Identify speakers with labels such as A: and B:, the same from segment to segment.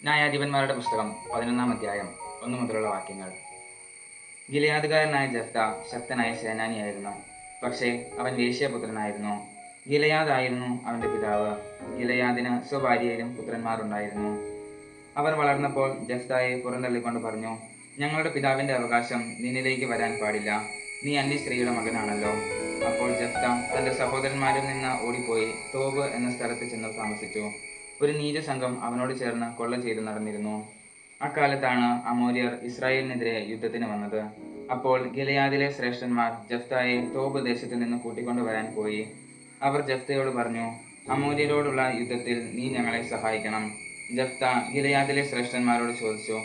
A: ന്യായാധിപന്മാരുടെ പുസ്തകം 11-ാം അധ്യായം 1 മുതലുള്ള വാക്യങ്ങൾ. ഗിലെയാദുകാരനായ ജെഫ്ത ശക്തനായ സേനാനിയായിരുന്നു. പക്ഷേ അവൻ വേശ്യാപുത്രനായിരുന്നു. ഗിലെയാദ് ആയിരുന്നു അവന്റെ പിതാവ്. ഗിലെയാദിന് സ്വഭാര്യയിലും പുത്രന്മാരുണ്ടായിരുന്നു. അവർ വളർന്നപ്പോൾ ജെഫ്തയെ പുറന്തള്ളിക്കൊണ്ട് പറഞ്ഞു, ഞങ്ങളുടെ പിതാവിന്റെ അവകാശം നിന്നിലേക്ക് വരാൻ പാടില്ല. നീ അന്യ സ്ത്രീയുടെ മകനാണല്ലോ. അപ്പോൾ ജെഫ്ത തന്റെ സഹോദരന്മാരിൽ നിന്ന് ഓടിപ്പോയി തോബ് എന്ന സ്ഥലത്ത് ചെന്ന് താമസിച്ചു. ഒരു നീചസംഘം അവനോട് ചേർന്ന് കൊള്ള ചെയ്തു നടന്നിരുന്നു. അക്കാലത്താണ് അമോര്യർ ഇസ്രായേലിനെതിരെ യുദ്ധത്തിന് വന്നത്. അപ്പോൾ ഗിലെയാദിലെ ശ്രേഷ്ഠന്മാർ ജെഫ്തയെ തോബ് ദേശത്തിൽ നിന്ന് കൂട്ടിക്കൊണ്ടുവരാൻ പോയി. അവർ ജെഫ്തയോട് പറഞ്ഞു, അമോര്യരോടുള്ള യുദ്ധത്തിൽ നീ ഞങ്ങളെ സഹായിക്കണം. ജെഫ്ത ഗിലെയാദിലെ ശ്രേഷ്ഠന്മാരോട് ചോദിച്ചു,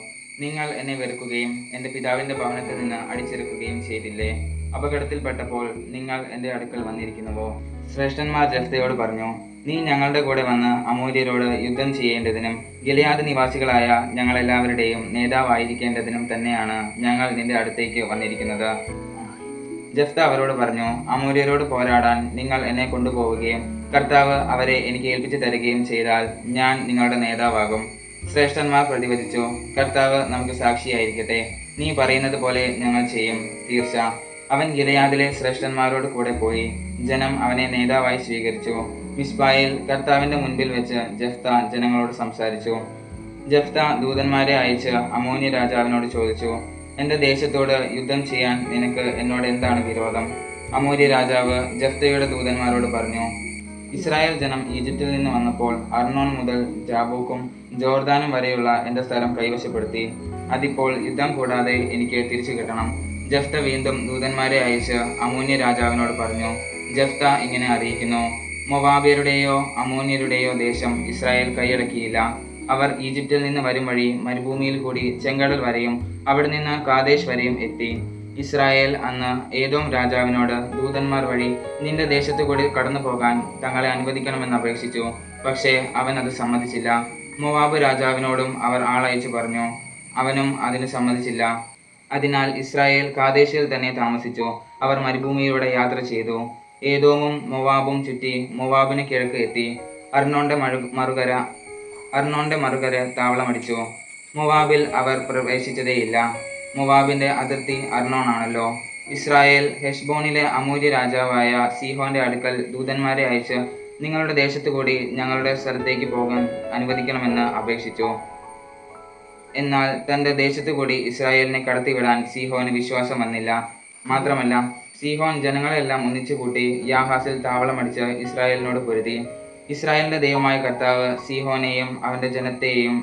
A: നിങ്ങൾ എന്നെ വെറുക്കുകയും എൻ്റെ പിതാവിൻ്റെ ഭവനത്തിൽ നിന്ന് അടിച്ചിറക്കുകയും ചെയ്തില്ലേ? അപകടത്തിൽപ്പെട്ടപ്പോൾ നിങ്ങൾ എൻ്റെ അടുക്കൽ വന്നിരിക്കുന്നുവോ? ശ്രേഷ്ഠന്മാർ ജെഫ്തയോട് പറഞ്ഞു, നീ ഞങ്ങളുടെ കൂടെ വന്ന് അമോര്യരോട് യുദ്ധം ചെയ്യേണ്ടതിനും ഗിലെയാദ് നിവാസികളായ ഞങ്ങളെല്ലാവരുടെയും നേതാവായിരിക്കേണ്ടതിനും തന്നെയാണ് ഞങ്ങൾ നിന്റെ അടുത്തേക്ക് വന്നിരിക്കുന്നത്. ജെഫ്ത അവരോട് പറഞ്ഞു, അമോര്യരോട് പോരാടാൻ നിങ്ങൾ എന്നെ കൊണ്ടുപോവുകയും കർത്താവ് അവരെ എനിക്ക് ഏൽപ്പിച്ചു തരികയും ചെയ്താൽ ഞാൻ നിങ്ങളുടെ നേതാവാകും. ശ്രേഷ്ഠന്മാർ പ്രതിവചിച്ചു, കർത്താവ് നമുക്ക് സാക്ഷിയായിരിക്കട്ടെ. നീ പറയുന്നത് പോലെ ഞങ്ങൾ ചെയ്യും, തീർച്ച. അവൻ ഗിലെയാദിലെ ശ്രേഷ്ഠന്മാരോട് കൂടെ പോയി. ജനം അവനെ നേതാവായി സ്വീകരിച്ചു. മിസ്പായിൽ കർത്താവിന്റെ മുൻപിൽ വെച്ച് ജെഫ്ത ജനങ്ങളോട് സംസാരിച്ചു. ജെഫ്ത ദൂതന്മാരെ അയച്ച് അമോന്യ രാജാവിനോട് ചോദിച്ചു, എൻ്റെ ദേശത്തോട് യുദ്ധം ചെയ്യാൻ നിനക്ക് എന്നോട് എന്താണ് വിരോധം? അമോര്യ രാജാവ് ജെഫ്തയുടെ ദൂതന്മാരോട് പറഞ്ഞു, ഇസ്രായേൽ ജനം ഈജിപ്തിൽ നിന്ന് വന്നപ്പോൾ അർണോൻ മുതൽ ജാബൂക്കും ജോർദാനും വരെയുള്ള എൻ്റെ സ്ഥലം കൈവശപ്പെടുത്തി. അതിപ്പോൾ യുദ്ധം കൂടാതെ എനിക്ക് തിരിച്ചു കിട്ടണം. ജെഫ്ത വീണ്ടും ദൂതന്മാരെ അയച്ച് അമോന്യ രാജാവിനോട് പറഞ്ഞു, ജെഫ്ത ഇങ്ങനെ അറിയിക്കുന്നു, മൊവാബ്യരുടെയോ അമോന്യരുടെയോ ദേശം ഇസ്രായേൽ കൈയടക്കിയില്ല. അവർ ഈജിപ്തിൽ നിന്ന് വരും വഴി മരുഭൂമിയിൽ കൂടി ചെങ്കടൽ വരെയും അവിടെ നിന്ന് കാദേശ് വരെയും എത്തി. ഇസ്രായേൽ അന്ന് ഏദോം രാജാവിനോട് ദൂതന്മാർ വഴി നിന്റെ ദേശത്തു കൂടി കടന്നു പോകാൻ തങ്ങളെ അനുവദിക്കണമെന്ന് അപേക്ഷിച്ചു. പക്ഷേ അവൻ അത് സമ്മതിച്ചില്ല. മൊവാബ് രാജാവിനോടും അവർ ആളയച്ചു പറഞ്ഞു. അവനും അതിന് സമ്മതിച്ചില്ല. അതിനാൽ ഇസ്രായേൽ കാദേശിൽ തന്നെ താമസിച്ചു. അവർ മരുഭൂമിയിലൂടെ യാത്ര ചെയ്തു. ഏദോമും മൊവാബും ചുറ്റി മൊവാബിന് കിഴക്ക് എത്തി. അർണോന്റെ മറുകര താവളമടിച്ചു. മൊവാബിൽ അവർ പ്രവേശിച്ചതേയില്ല. മൊവാബിന്റെ അതിർത്തി അർണോൺ ആണല്ലോ. ഇസ്രായേൽ ഹെഷ്ബോണിലെ അമോര്യ രാജാവായ സീഹോന്റെ അടുക്കൽ ദൂതന്മാരെ അയച്ച് നിങ്ങളുടെ ദേശത്തു കൂടി ഞങ്ങളുടെ സ്ഥലത്തേക്ക് പോകാൻ അനുവദിക്കണമെന്ന് അപേക്ഷിച്ചു. എന്നാൽ തന്റെ ദേശത്തു കൂടി ഇസ്രായേലിനെ കടത്തിവിടാൻ സീഹോന് വിശ്വാസം വന്നില്ല. മാത്രമല്ല, സീഹോൻ ജനങ്ങളെല്ലാം ഒന്നിച്ചു കൂട്ടി യാഹാസിൽ താവളമടിച്ച് ഇസ്രായേലിനോട് പൊരുതി. ഇസ്രായേലിന്റെ ദൈവമായ കർത്താവ് സീഹോനെയും അവന്റെ ജനത്തെയും